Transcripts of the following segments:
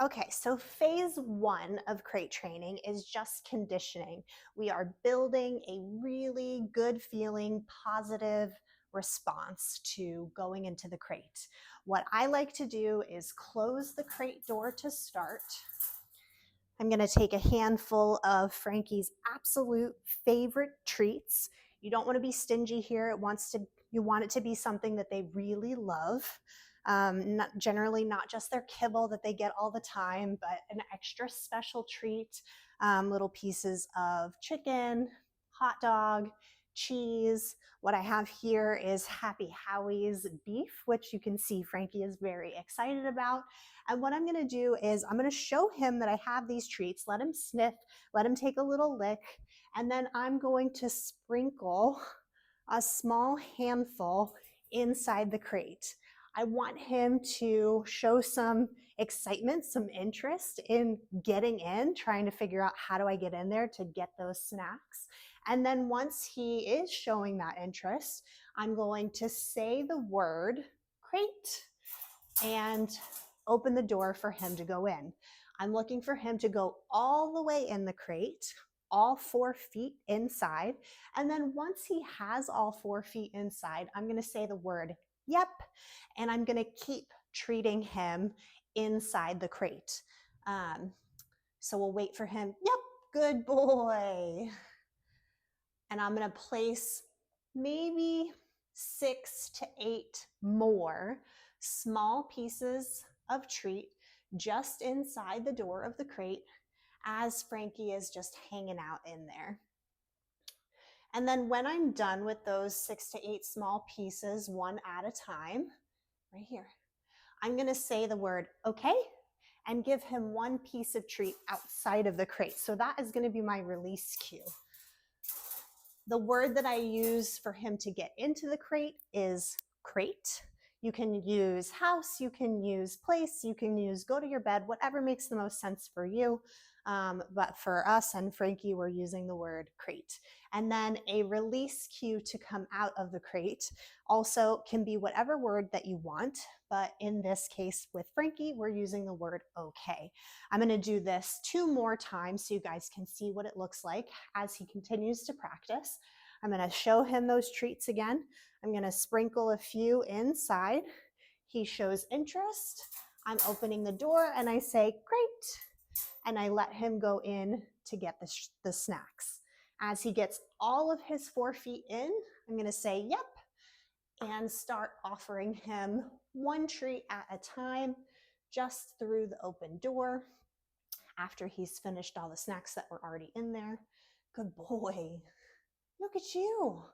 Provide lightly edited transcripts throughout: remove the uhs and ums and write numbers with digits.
Okay, so phase one of crate training is just conditioning. We are building a really good feeling, positive response to going into the crate. What I like to do is close the crate door to start. I'm going to take a handful of Frankie's absolute favorite treats. You don't want to be stingy here. You want it to be something that they really love. Generally not just their kibble that they get all the time, but an extra special treat, little pieces of chicken, hot dog, cheese. What I have here is Happy Howie's beef, which you can see Frankie is very excited about. And what I'm going to do is I'm going to show him that I have these treats, let him sniff, let him take a little lick, and then I'm going to sprinkle a small handful inside the crate. I want him to show some excitement, some interest in getting in, trying to figure out how do I get in there to get those snacks. And then once he is showing that interest, I'm going to say the word crate and open the door for him to go in. I'm looking for him to go all the way in the crate, all 4 feet inside. And then once he has all 4 feet inside, I'm going to say the word, yep. And I'm going to keep treating him inside the crate. So we'll wait for him. Yep, good boy. And I'm going to place maybe 6 to 8 more small pieces of treat just inside the door of the crate as Frankie is just hanging out in there. And then when I'm done with those 6 to 8 small pieces, one at a time, right here, I'm going to say the word okay and give him one piece of treat outside of the crate. So that is going to be my release cue. The word that I use for him to get into the crate is crate. You can use house, you can use place, you can use go to your bed, whatever makes the most sense for you. But for us and Frankie, we're using the word crate. And then a release cue to come out of the crate also can be whatever word that you want. But in this case with Frankie, we're using the word okay. I'm going to do this 2 more times so you guys can see what it looks like as he continues to practice. I'm going to show him those treats again. I'm going to sprinkle a few inside. He shows interest. I'm opening the door and I say, great. And I let him go in to get the snacks. As he gets all of his 4 feet in, I'm going to say, yep, and start offering him one treat at a time just through the open door after he's finished all the snacks that were already in there. Good boy. Look at you.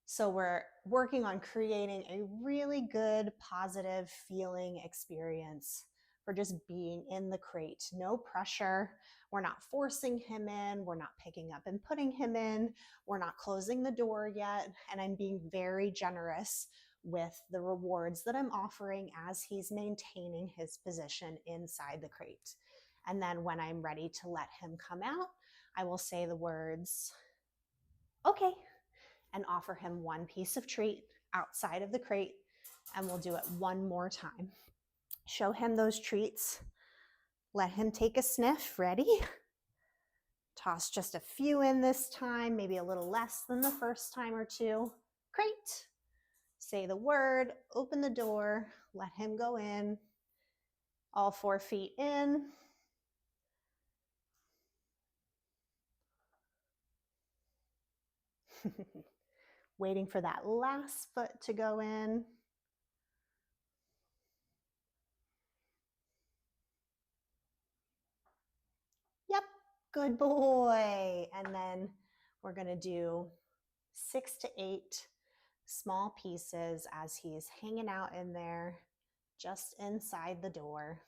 So we're working on creating a really good, positive feeling experience for just being in the crate. No pressure. We're not forcing him in. We're not picking up and putting him in. We're not closing the door yet. And I'm being very generous with the rewards that I'm offering as he's maintaining his position inside the crate. And then when I'm ready to let him come out, I will say the words, okay, and offer him one piece of treat outside of the crate, and we'll do it one more time. Show him those treats. Let him take a sniff. Ready? Toss just a few in this time, maybe a little less than the first time or two. Crate. Say the word, open the door, let him go in. All 4 feet in. Waiting for that last foot to go in. Yep, good boy. And then we're going to do 6 to 8 small pieces as he's hanging out in there just inside the door.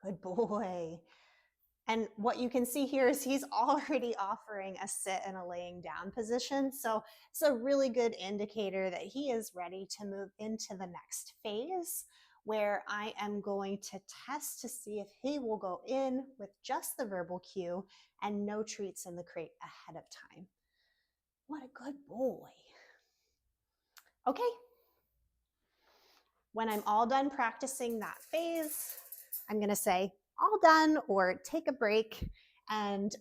Good boy. And what you can see here is he's already offering a sit and a laying down position. So it's a really good indicator that he is ready to move into the next phase, where I am going to test to see if he will go in with just the verbal cue and no treats in the crate ahead of time. What a good boy. Okay. When I'm all done practicing that phase, I'm going to say all done or take a break and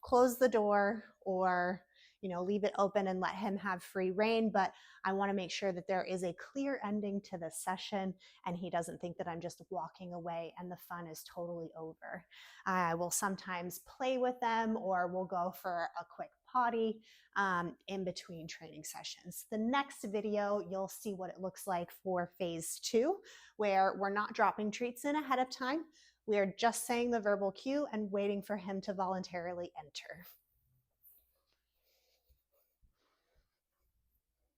close the door, or leave it open and let him have free reign. But I want to make sure that there is a clear ending to the session and he doesn't think that I'm just walking away and the fun is totally over. I will sometimes play with them, or we'll go for a quick potty in between training sessions. The next video, you'll see what it looks like for phase 2, where we're not dropping treats in ahead of time. We are just saying the verbal cue and waiting for him to voluntarily enter.